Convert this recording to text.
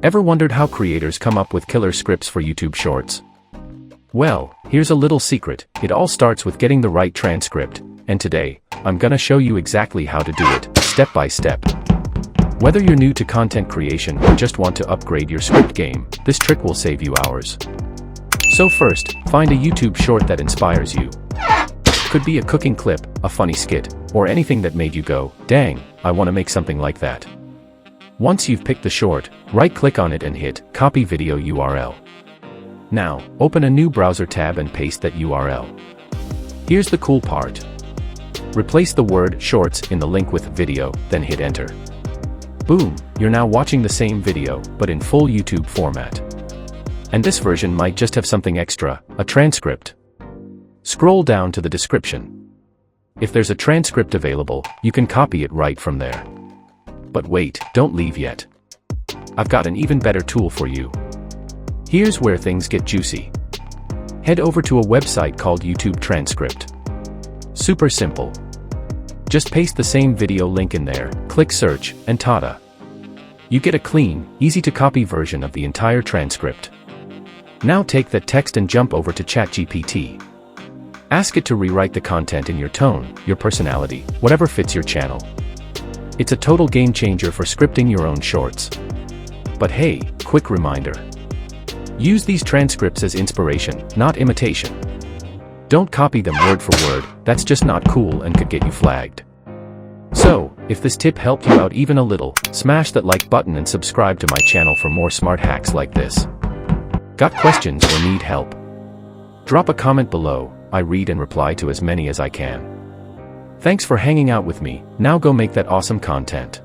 Ever wondered how creators come up with killer scripts for YouTube Shorts? Well, here's a little secret. It all starts with getting the right transcript, and today, I'm gonna show you exactly how to do it, step by step. Whether you're new to content creation or just want to upgrade your script game, this trick will save you hours. So first, find a YouTube short that inspires you. Could be a cooking clip, a funny skit, or anything that made you go, dang, I want to make something like that. Once you've picked the short, right-click on it and hit Copy Video URL. Now, open a new browser tab and paste that URL. Here's the cool part. Replace the word Shorts in the link with Video, then hit Enter. Boom, you're now watching the same video, but in full YouTube format. And this version might just have something extra, a transcript. Scroll down to the description. If there's a transcript available, you can copy it right from there. But wait, don't leave yet. I've got an even better tool for you. Here's where things get juicy. Head over to a website called YouTube Transcript. Super simple. Just paste the same video link in there, click search, and ta-da! You get a clean, easy-to-copy version of the entire transcript. Now take that text and jump over to ChatGPT. Ask it to rewrite the content in your tone, your personality, whatever fits your channel. It's a total game changer for scripting your own shorts. But hey, quick reminder. Use these transcripts as inspiration, not imitation. Don't copy them word for word, that's just not cool and could get you flagged. So, if this tip helped you out even a little, smash that like button and subscribe to my channel for more smart hacks like this. Got questions or need help? Drop a comment below, I read and reply to as many as I can. Thanks for hanging out with me, now go make that awesome content.